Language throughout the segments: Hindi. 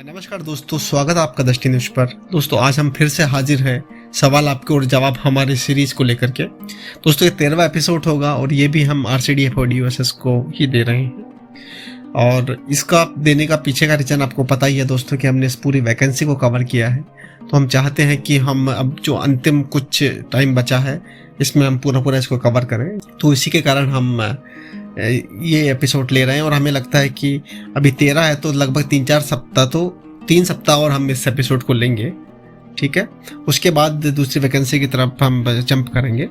नमस्कार दोस्तों, स्वागत है आपका दृष्टि न्यूज पर। दोस्तों आज हम फिर से हाजिर हैं सवाल आपके और जवाब हमारे सीरीज को लेकर के। दोस्तों ये 13वां एपिसोड होगा और ये भी हम RCDF और DOSS को ही दे रहे हैं। और इसका देने का पीछे का रीजन आपको पता ही है दोस्तों कि हमने इस पूरी वैकेंसी को कवर किया है। तो हम चाहते हैं कि हम अब जो अंतिम कुछ टाइम बचा है इसमें हम पूरा इसको कवर करें। तो इसी के कारण हम ये एपिसोड ले रहे हैं और हमें लगता है कि अभी 13 है तो लगभग 3-4 सप्ताह, तो 3 सप्ताह और हम इस एपिसोड को लेंगे। ठीक है, उसके बाद दूसरी वैकेंसी की तरफ हम जंप करेंगे।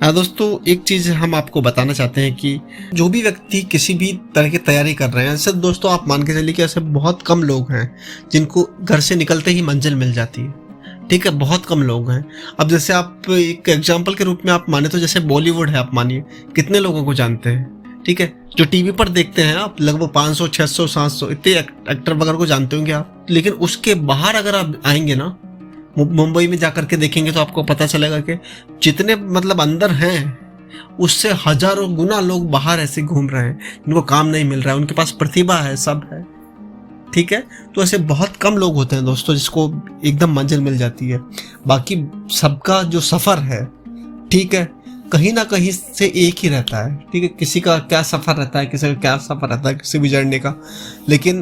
दोस्तों एक चीज़ हम आपको बताना चाहते हैं कि जो भी व्यक्ति किसी भी तरह की तैयारी कर रहे हैं, ऐसे दोस्तों आप मान के चलिए कि ऐसे बहुत कम लोग हैं जिनको घर से निकलते ही मंजिल मिल जाती है। ठीक है, बहुत कम लोग हैं। अब जैसे आप एक एग्जाम्पल के रूप में आप माने तो जैसे बॉलीवुड है, आप मानिए कितने लोगों को जानते हैं। ठीक है, जो टीवी पर देखते हैं आप लगभग 500, 600, 700 इतने एक्टर वगैरह को जानते होंगे आप। लेकिन उसके बाहर अगर आप आएंगे ना, मुंबई में जाकर के देखेंगे तो आपको पता चलेगा कि जितने मतलब अंदर हैं उससे हजारों गुना लोग बाहर ऐसे घूम रहे हैं जिनको काम नहीं मिल रहा है, उनके पास प्रतिभा है, सब है। ठीक है, तो ऐसे बहुत कम लोग होते हैं दोस्तों जिसको एकदम मंजिल मिल जाती है। बाकी सबका जो सफर है, ठीक है, कहीं ना कहीं से एक ही रहता है। ठीक है, किसी का क्या सफर रहता है, किसी का क्या सफर रहता है किसी भी जर्नी का, लेकिन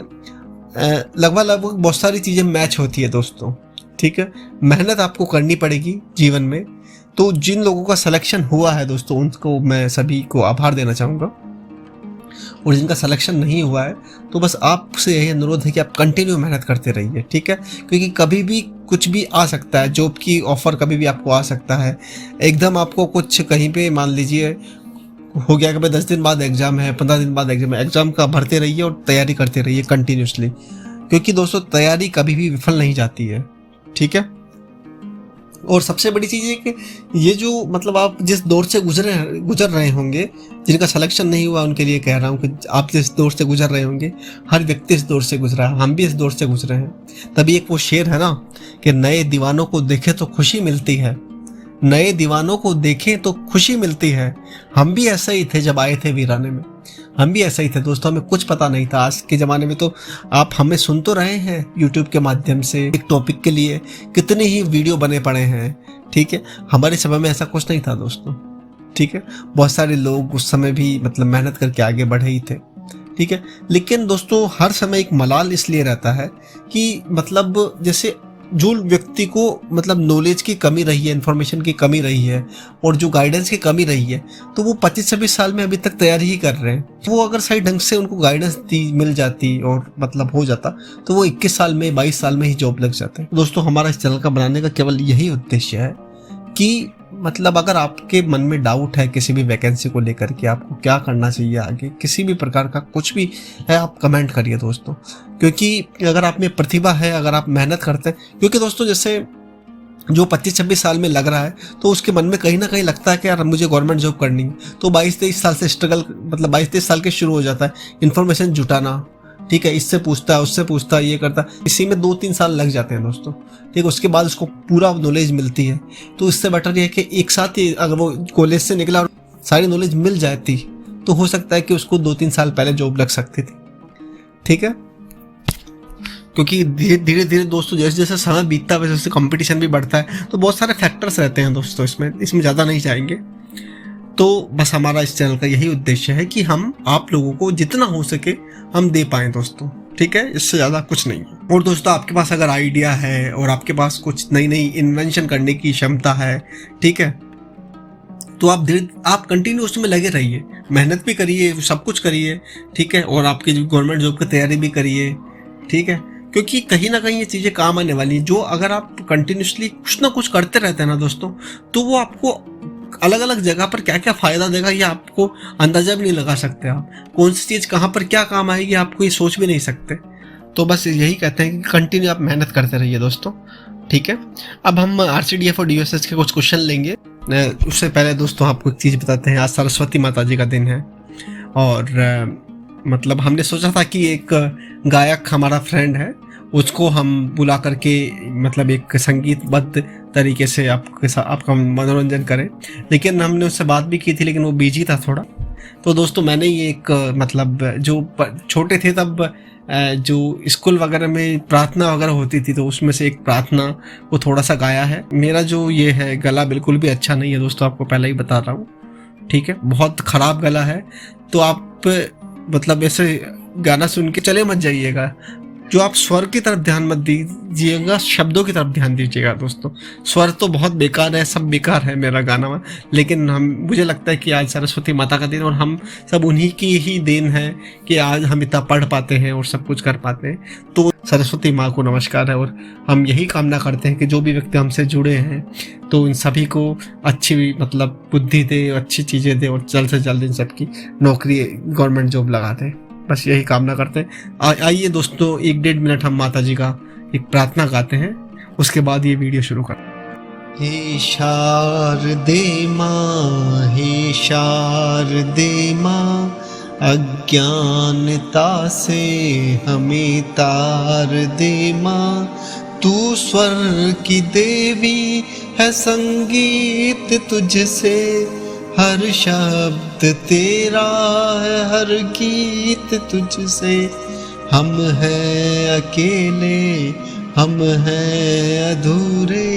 लगभग बहुत सारी चीजें मैच होती है दोस्तों। ठीक है, मेहनत आपको करनी पड़ेगी जीवन में। तो जिन लोगों का सिलेक्शन हुआ है दोस्तों उनको मैं सभी को आभार देना चाहूँगा, और जिनका सिलेक्शन नहीं हुआ है तो बस आपसे यही अनुरोध है कि आप कंटिन्यू मेहनत करते रहिए। ठीक है, क्योंकि कभी भी कुछ भी आ सकता है, जॉब की ऑफर कभी भी आपको आ सकता है। एकदम आपको कुछ कहीं पे मान लीजिए हो गया कि भाई 10 दिन बाद एग्जाम है, 15 दिन बाद एग्जाम है, एग्जाम का भरते रहिए और तैयारी करते रहिए कंटिन्यूसली, क्योंकि दोस्तों तैयारी कभी भी विफल नहीं जाती है। ठीक है, और सबसे बड़ी चीज़ है कि ये जो मतलब आप जिस दौर से गुजर रहे होंगे, जिनका सिलेक्शन नहीं हुआ उनके लिए कह रहा हूँ कि आप जिस दौर से गुजर रहे होंगे, हर व्यक्ति इस दौर से गुजरा है, हम भी इस दौर से गुजरे हैं। तभी एक वो शेर है ना कि नए दीवानों को देखे तो खुशी मिलती है, नए दीवानों को देखें तो खुशी मिलती है। हम भी ऐसे ही थे जब आए थे वीराने में, हम भी ऐसे ही थे दोस्तों, हमें कुछ पता नहीं था। आज के ज़माने में तो आप हमें सुन तो रहे हैं YouTube के माध्यम से, एक टॉपिक के लिए कितने ही वीडियो बने पड़े हैं। ठीक है, हमारे समय में ऐसा कुछ नहीं था दोस्तों। ठीक है, बहुत सारे लोग उस समय भी मतलब मेहनत करके आगे बढ़े ही थे। ठीक है, लेकिन दोस्तों हर समय एक मलाल इसलिए रहता है कि मतलब जैसे जो व्यक्ति को मतलब नॉलेज की कमी रही है, इन्फॉर्मेशन की कमी रही है और जो गाइडेंस की कमी रही है, तो वो 25-26 साल में अभी तक तैयारी ही कर रहे हैं। वो अगर सही ढंग से उनको गाइडेंस मिल जाती और मतलब हो जाता तो वो 21 साल में 22 साल में ही जॉब लग जाते। दोस्तों हमारा इस चैनल का बनाने का केवल यही उद्देश्य है कि मतलब अगर आपके मन में डाउट है किसी भी वैकेंसी को लेकर के, आपको क्या करना चाहिए आगे, किसी भी प्रकार का कुछ भी है, आप कमेंट करिए दोस्तों। क्योंकि अगर आप में प्रतिभा है, अगर आप मेहनत करते हैं, क्योंकि दोस्तों जैसे जो 25-26 साल में लग रहा है तो उसके मन में कहीं ना कहीं लगता है कि यार मुझे गवर्नमेंट जॉब करनी है, तो 22-23 साल से स्ट्रगल मतलब 22-23 साल के शुरू हो जाता है इन्फॉर्मेशन जुटाना। ठीक है, इससे पूछता है, उससे पूछता है, ये करता है, इसी में 2-3 साल लग जाते हैं दोस्तों। ठीक है, उसके बाद उसको पूरा नॉलेज मिलती है। तो इससे बेटर ये है कि एक साथ ही अगर वो कॉलेज से निकला और सारी नॉलेज मिल जाती तो हो सकता है कि उसको 2-3 साल पहले जॉब लग सकती थी। ठीक है, क्योंकि धीरे धीरे दोस्तों जैसे जैसे समय बीतता है वैसे वैसे कंपटीशन भी बढ़ता है, तो बहुत सारे फैक्टर्स रहते हैं दोस्तों, इसमें ज़्यादा नहीं जाएंगे। तो बस हमारा इस चैनल का यही उद्देश्य है कि हम आप लोगों को जितना हो सके हम दे पाएँ दोस्तों। ठीक है, इससे ज़्यादा कुछ नहीं है। और दोस्तों आपके पास अगर आइडिया है और आपके पास कुछ नई नई इन्वेंशन करने की क्षमता है, ठीक है, तो आप कंटिन्यू उसमें लगे रहिए, मेहनत भी करिए, सब कुछ करिए। ठीक है, और आपकी गवर्नमेंट जॉब की तैयारी भी करिए। ठीक है, क्योंकि कहीं ना कहीं ये चीज़ें काम आने वाली हैं। जो अगर आप कंटिन्यूसली कुछ ना कुछ करते रहते हैं ना दोस्तों, तो वो आपको अलग अलग जगह पर क्या क्या फ़ायदा देगा ये आपको अंदाज़ा भी नहीं लगा सकते। आप कौन सी चीज़ कहाँ पर क्या काम आएगी आपको ये सोच भी नहीं सकते। तो बस यही कहते हैं कि कंटिन्यू आप मेहनत करते रहिए दोस्तों। ठीक है, अब हम RCDF और DOSS के कुछ क्वेश्चन लेंगे। उससे पहले दोस्तों आपको एक चीज़ बताते हैं, आज सरस्वती माता जी का दिन है और मतलब हमने सोचा था कि एक गायक हमारा फ्रेंड है उसको हम बुला करके मतलब एक संगीतबद्ध तरीके से आपका मनोरंजन करें, लेकिन हमने उससे बात भी की थी लेकिन वो बिजी था थोड़ा। तो दोस्तों मैंने ये एक मतलब जो छोटे थे तब जो स्कूल वगैरह में प्रार्थना वगैरह होती थी तो उसमें से एक प्रार्थना को थोड़ा सा गाया है। मेरा जो ये है गला बिल्कुल भी अच्छा नहीं है दोस्तों, आपको पहले ही बता रहा हूँ, ठीक है, बहुत ख़राब गला है। तो आप मतलब ऐसे गाना सुन के चले मत जाइएगा, जो आप स्वर की तरफ ध्यान मत दीजिएगा, शब्दों की तरफ ध्यान दीजिएगा दोस्तों। स्वर तो बहुत बेकार है, सब बेकार है मेरा गाना में, लेकिन मुझे लगता है कि आज सरस्वती माता का दिन और हम सब उन्हीं की ही देन है कि आज हम इतना पढ़ पाते हैं और सब कुछ कर पाते हैं। तो सरस्वती माँ को नमस्कार है और हम यही कामना करते हैं कि जो भी व्यक्ति हमसे जुड़े हैं तो इन सभी को अच्छी मतलब बुद्धि दे, अच्छी चीज़ें दे और जल्द से जल्द इन सबकी नौकरी गवर्नमेंट जॉब लगा दे। बस यही कामना करते हैं। आइए दोस्तों 1-1.5 मिनट हम माता जी का एक प्रार्थना गाते हैं, उसके बाद ये वीडियो शुरू करते हैं। हे शारदे माँ, हे शारदे माँ, अज्ञानता से हमें तार दे माँ। तू स्वर की देवी है, संगीत तुझसे, हर शब्द तेरा है, हर गीत तुझसे। हम हैं अकेले, हम हैं अधूरे,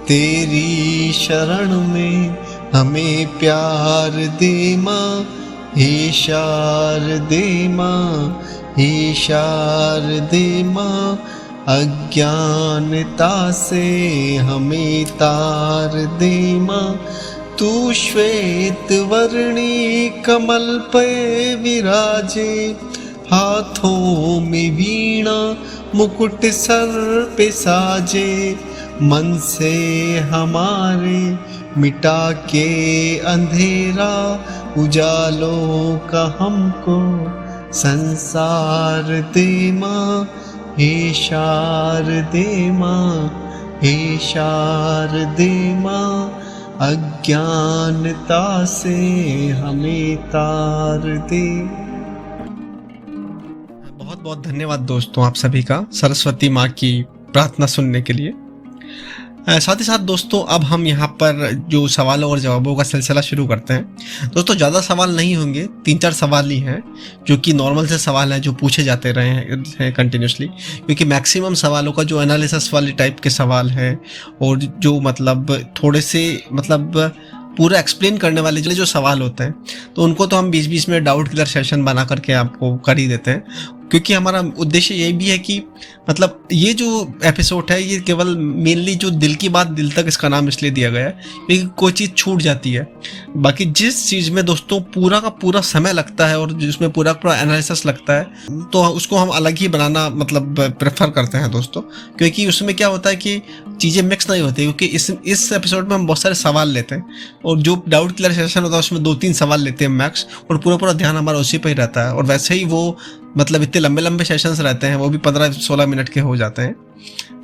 तेरी शरण में हमें प्यार दे माँ। हे शारदे माँ, हे शारदे माँ, अज्ञानता से हमें तार दे माँ। तू श्वेत वर्णी कमल पे विराजे, हाथों में वीणा मुकुट सर पे साजे। मन से हमारे मिटा के अंधेरा, उजालों का हमको संसार दे माँ। हे शारदे माँ, हे शारदे माँ, अज्ञानता से हमें तार दे। बहुत बहुत धन्यवाद दोस्तों आप सभी का सरस्वती माँ की प्रार्थना सुनने के लिए। साथ ही साथ दोस्तों अब हम यहाँ पर जो सवालों और जवाबों का सिलसिला शुरू करते हैं। दोस्तों ज़्यादा सवाल नहीं होंगे, 3-4 सवाल ही हैं जो कि नॉर्मल से सवाल हैं जो पूछे जाते रहे हैं कंटिन्यूसली, क्योंकि मैक्सिमम सवालों का जो एनालिसिस वाली टाइप के सवाल हैं और जो मतलब थोड़े से मतलब पूरा एक्सप्लेन करने वाले जो सवाल होते हैं तो उनको तो हम 20-20 मिनट डाउट क्लियर सेशन बना करके आपको कर ही देते हैं, क्योंकि हमारा उद्देश्य ये भी है कि मतलब ये जो एपिसोड है ये केवल मेनली जो दिल की बात दिल तक इसका नाम इसलिए दिया गया है क्योंकि कोई चीज़ छूट जाती है। बाकी जिस चीज़ में दोस्तों पूरा का पूरा समय लगता है और जिसमें पूरा पूरा एनालिसिस लगता है तो उसको हम अलग ही बनाना मतलब प्रेफर करते हैं दोस्तों, क्योंकि उसमें क्या होता है कि चीज़ें मिक्स नहीं होती। क्योंकि इस एपिसोड में हम बहुत सारे सवाल लेते हैं और जो डाउट क्लियर सेशन होता है उसमें 2-3 सवाल लेते हैं मैक्स, और पूरा ध्यान हमारा उसी पर ही रहता है। और वैसे ही वो मतलब इतने लंबे सेशंस रहते हैं, वो भी 15-16 मिनट के हो जाते हैं,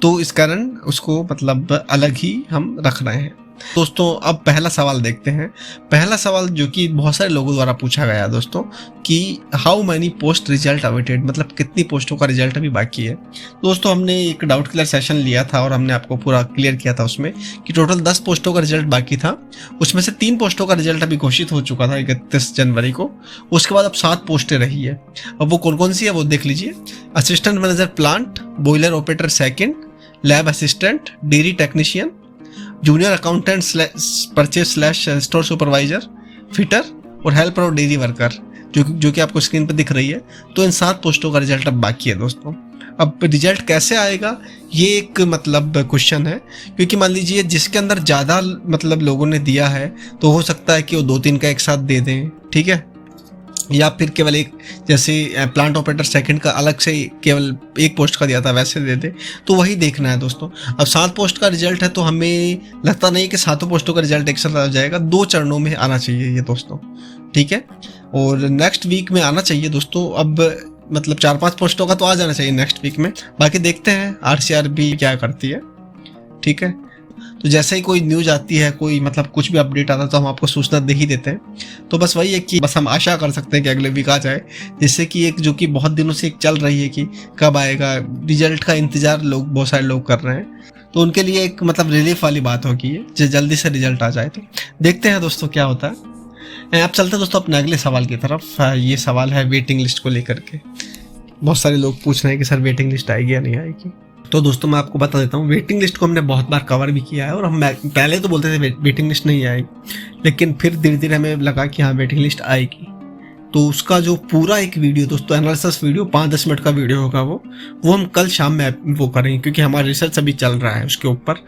तो इस कारण उसको मतलब अलग ही हम रख रहे हैं। दोस्तों अब पहला सवाल देखते हैं। पहला सवाल जो कि बहुत सारे लोगों द्वारा पूछा गया दोस्तों कि how many post result awaited, मतलब कितनी पोस्टों का रिजल्ट अभी बाकी है। दोस्तों हमने एक डाउट क्लियर सेशन लिया था और हमने आपको पूरा क्लियर किया था उसमें कि टोटल 10 पोस्टों का रिजल्ट बाकी था। उसमें से 3 पोस्टों का रिजल्ट अभी घोषित हो चुका था 31 जनवरी को। उसके बाद अब 7 पोस्टें रही है। अब वो कौन कौन सी है वो देख लीजिए। Assistant manager plant, boiler operator second, lab assistant, dairy technician, junior accountant purchase slash store supervisor, fitter और हेल्पर और डेयरी वर्कर, जो कि आपको स्क्रीन पर दिख रही है। तो इन 7 पोस्टों का रिजल्ट अब बाकी है दोस्तों। अब रिजल्ट कैसे आएगा ये एक मतलब क्वेश्चन है, क्योंकि मान लीजिए जिसके अंदर ज़्यादा मतलब लोगों ने दिया है तो हो सकता है कि वो 2-3 का एक साथ दे दें, ठीक है, या फिर केवल एक, जैसे प्लांट ऑपरेटर सेकंड का अलग से केवल 1 पोस्ट का दिया था वैसे दे दे, तो वही देखना है दोस्तों। अब 7 पोस्ट का रिजल्ट है तो हमें लगता नहीं कि 7 पोस्टों का रिजल्ट एक साथ आ जाएगा, 2 चरणों में आना चाहिए ये दोस्तों, ठीक है, और नेक्स्ट वीक में आना चाहिए दोस्तों। अब मतलब 4-5 पोस्टों का तो आ जाना चाहिए नेक्स्ट वीक में, बाकी देखते हैं RCRB क्या करती है, ठीक है। तो जैसे ही कोई न्यूज़ आती है, कोई मतलब कुछ भी अपडेट आता है तो हम आपको सूचना दे ही देते हैं। तो बस वही है कि बस हम आशा कर सकते हैं कि अगले वीक आ जाए, जिससे कि एक जो कि बहुत दिनों से एक चल रही है कि कब आएगा, रिजल्ट का इंतज़ार बहुत सारे लोग कर रहे हैं, तो उनके लिए एक मतलब रिलीफ वाली बात होगी जो जल्दी से रिजल्ट आ जाए। तो देखते हैं दोस्तों क्या होता है। अब चलते हैं दोस्तों अपने अगले सवाल की तरफ। ये सवाल है वेटिंग लिस्ट को लेकर के बहुत सारे लोग पूछ रहे हैं कि सर वेटिंग लिस्ट आएगी या नहीं आएगी। तो दोस्तों मैं आपको बता देता हूँ, वेटिंग लिस्ट को हमने बहुत बार कवर भी किया है और हम पहले तो बोलते थे वेटिंग लिस्ट नहीं आएगी, लेकिन फिर धीरे धीरे हमें लगा कि हाँ वेटिंग लिस्ट आएगी। तो उसका जो पूरा एक वीडियो दोस्तों, एनालिसिस वीडियो 5-10 मिनट का वीडियो होगा वो हम कल शाम में वो करेंगे, क्योंकि हमारा रिसर्च अभी चल रहा है उसके ऊपर,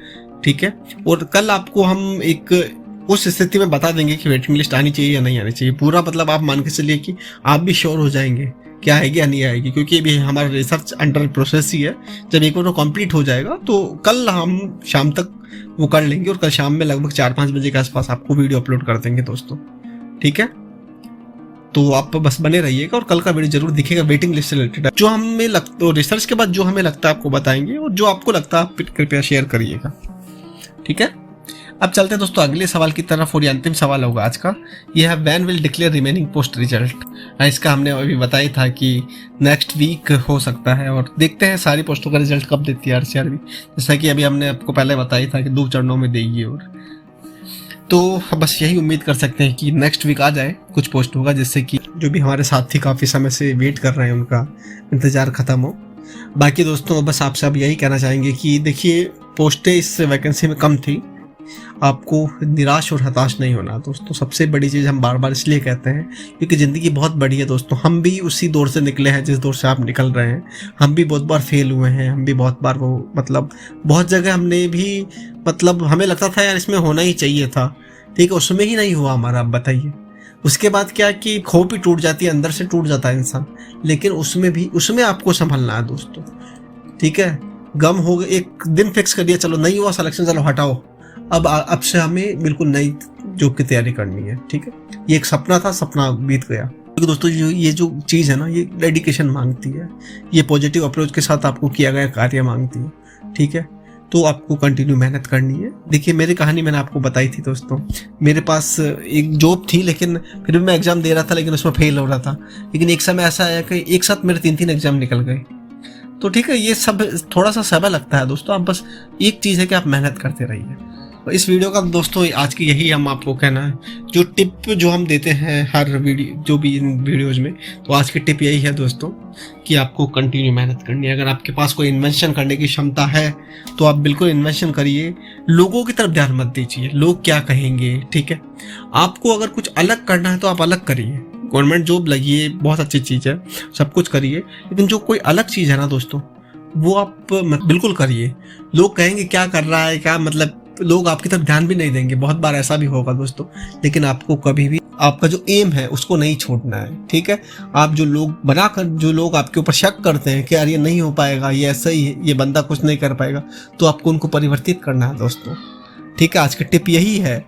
ठीक है। और कल आपको हम एक उस स्थिति में बता देंगे कि वेटिंग लिस्ट आनी चाहिए या नहीं आनी चाहिए। पूरा मतलब आप मान के चलिए कि आप भी श्योर हो जाएंगे कि आएगी या नहीं आएगी, क्योंकि अभी हमारा रिसर्च अंडर प्रोसेस ही है। जब एक बार वो कंप्लीट हो जाएगा तो कल हम शाम तक वो कर लेंगे और कल शाम में लगभग 4-5 बजे के आसपास आपको वीडियो अपलोड कर देंगे दोस्तों, ठीक है। तो आप बस बने रहिएगा और कल का वीडियो जरूर दिखेगा वेटिंग लिस्ट से रिलेटेड। जो हमें लगता है रिसर्च के बाद जो हमें लगता है आपको बताएंगे, और जो आपको लगता है आप कृपया शेयर करिएगा, ठीक है। अब चलते हैं दोस्तों अगले सवाल की तरफ, और ये अंतिम सवाल होगा आज का। यह है when will declare remaining post result. इसका हमने अभी बताया था कि नेक्स्ट वीक हो सकता है, और देखते हैं सारी पोस्टों का रिजल्ट कब देती है आरसीआरबी। जैसा कि अभी हमने आपको पहले बताया था कि 2 चरणों में देगी, और तो बस यही उम्मीद कर सकते हैं कि नेक्स्ट वीक आ जाए कुछ पोस्ट होगा, जिससे कि जो भी हमारे साथी काफ़ी समय से वेट कर रहे हैं उनका इंतज़ार ख़त्म हो। बाकी दोस्तों बस आपसे अब यही कहना चाहेंगे कि देखिए पोस्टें इस वैकेंसी में कम थी, आपको निराश और हताश नहीं होना दोस्तों। सबसे बड़ी चीज़ हम बार बार इसलिए कहते हैं क्योंकि ज़िंदगी बहुत बड़ी है दोस्तों। हम भी उसी दौर से निकले हैं जिस दौर से आप निकल रहे हैं। हम भी बहुत बार फेल हुए हैं, हम भी बहुत बार वो मतलब बहुत जगह हमने भी मतलब हमें लगता था यार इसमें होना ही चाहिए था, ठीक है, उसमें ही नहीं हुआ हमारा। आप बताइए उसके बाद क्या कि होप ही टूट जाती है, अंदर से टूट जाता है इंसान। लेकिन उसमें आपको संभलना है दोस्तों, ठीक है। गम हो गए, एक दिन फिक्स कर दिया, चलो नहीं हुआ सिलेक्शन, चलो हटाओ, अब से हमें बिल्कुल नई जॉब की तैयारी करनी है, ठीक है। ये एक सपना था, सपना बीत गया। तो दोस्तों ये जो चीज़ है ना, ये डेडिकेशन मांगती है, ये पॉजिटिव अप्रोच के साथ आपको किया गया कार्य मांगती है, ठीक है। तो आपको कंटिन्यू मेहनत करनी है। देखिए मेरी कहानी मैंने आपको बताई थी दोस्तों। मेरे पास एक जॉब थी, लेकिन फिर भी मैं एग्ज़ाम दे रहा था, लेकिन उसमें फेल हो रहा था। लेकिन एक समय ऐसा आया कि एक साथ मेरे 3-3 एग्ज़ाम निकल गए। तो ठीक है, ये सब थोड़ा सा समय लगता है दोस्तों। आप बस एक चीज़ है कि आप मेहनत करते रहिए। तो इस वीडियो का दोस्तों आज की यही हम आपको कहना है, जो टिप जो हम देते हैं हर वीडियो जो भी इन वीडियोज़ में, तो आज की टिप यही है दोस्तों कि आपको कंटिन्यू मेहनत करनी है। अगर आपके पास कोई इन्वेंशन करने की क्षमता है तो आप बिल्कुल इन्वेंशन करिए। लोगों की तरफ ध्यान मत दीजिए, लोग क्या कहेंगे, ठीक है। आपको अगर कुछ अलग करना है तो आप अलग करिए। गवर्नमेंट जॉब लगी है, बहुत अच्छी चीज़ है, सब कुछ करिए, लेकिन जो कोई अलग चीज़ है ना दोस्तों, वो आप बिल्कुल करिए। लोग कहेंगे क्या कर रहा है, क्या मतलब, लोग आपकी तरफ ध्यान भी नहीं देंगे, बहुत बार ऐसा भी होगा दोस्तों। लेकिन आपको कभी भी आपका जो एम है उसको नहीं छोड़ना है, ठीक है। आप जो लोग आपके ऊपर शक करते हैं कि यार ये नहीं हो पाएगा, ये ऐसा ही है, ये बंदा कुछ नहीं कर पाएगा, तो आपको उनको परिवर्तित करना है दोस्तों, ठीक है। आज की टिप यही है।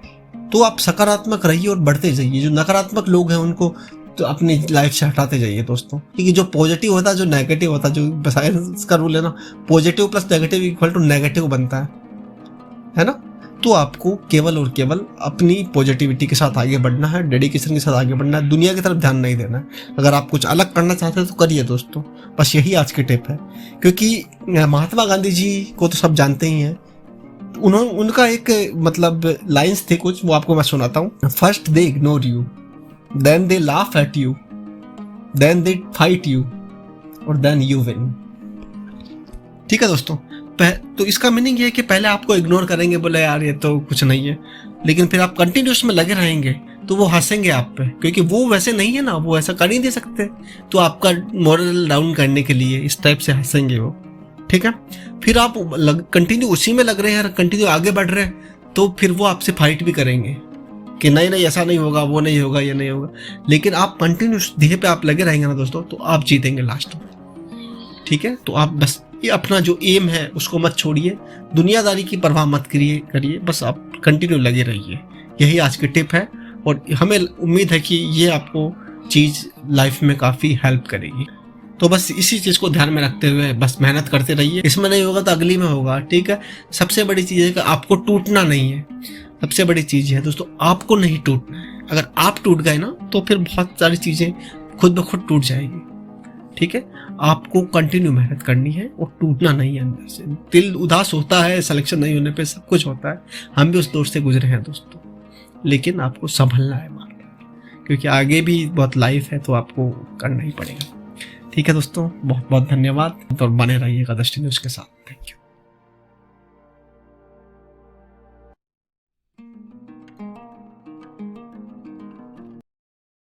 तो आप सकारात्मक रहिए और बढ़ते जाइए। जो नकारात्मक लोग हैं उनको तो अपनी लाइफ से हटाते जाइए दोस्तों, क्योंकि जो पॉजिटिव होता है, जो नेगेटिव होता है, जो साइंस का रूल है ना, positive plus negative equal to negative बनता है ना। तो आपको केवल और केवल अपनी पॉजिटिविटी के साथ आगे बढ़ना है, डेडिकेशन के साथ आगे बढ़ना है, दुनिया की तरफ ध्यान नहीं देना है। अगर आप कुछ अलग करना चाहते हैं तो करिए दोस्तों, बस यही आज की टिप है। क्योंकि महात्मा गांधी जी को तो सब जानते ही हैं, उनका एक मतलब लाइन्स थे कुछ, वो आपको मैं सुनाता हूँ। First they ignore you, then they laugh at you, then they fight you, और देन यू विन, ठीक है दोस्तों। तो इसका मीनिंग ये है कि पहले आपको इग्नोर करेंगे, बोले यार ये तो कुछ नहीं है, लेकिन फिर आप कंटिन्यूस में लगे रहेंगे तो वो हंसेंगे आप पे, क्योंकि वो वैसे नहीं है ना, वो ऐसा कर ही नहीं सकते। तो आपका मोरल डाउन करने के लिए इस टाइप से हंसेंगे वो, ठीक है। फिर आप कंटिन्यू उसी में लग रहे हैं, कंटिन्यू आगे बढ़ रहे हैं, तो फिर वो आपसे फाइट भी करेंगे कि नहीं ऐसा नहीं होगा, वो नहीं होगा, ये नहीं होगा। लेकिन आप कंटिन्यूस ध्येय पे आप लगे रहेंगे ना दोस्तों, तो आप जीतेंगे लास्ट में, ठीक है। तो आप बस ये अपना जो एम है उसको मत छोड़िए, दुनियादारी की परवाह मत करिए, बस आप कंटिन्यू लगे रहिए। यही आज की टिप है, और हमें उम्मीद है कि ये आपको चीज़ लाइफ में काफ़ी हेल्प करेगी। तो बस इसी चीज़ को ध्यान में रखते हुए बस मेहनत करते रहिए। इसमें नहीं होगा तो अगली में होगा, ठीक है। सबसे बड़ी चीज़ है कि आपको टूटना नहीं है, सबसे बड़ी चीज़ है दोस्तों, आपको नहीं टूटना है। अगर आप टूट गए ना तो फिर बहुत सारी चीज़ें खुद ब खुद टूट जाएगी, ठीक है। आपको कंटिन्यू मेहनत करनी है और टूटना नहीं है अंदर से। दिल उदास होता है सिलेक्शन नहीं होने पे, सब कुछ होता है, हम भी उस दौर से गुजरे हैं दोस्तों। लेकिन आपको संभलना है, मारना है, क्योंकि आगे भी बहुत लाइफ है, तो आपको करना ही पड़ेगा, ठीक है दोस्तों, बहुत बहुत धन्यवाद और बने रहिएगा दृष्टि न्यूज के साथ। Thank you.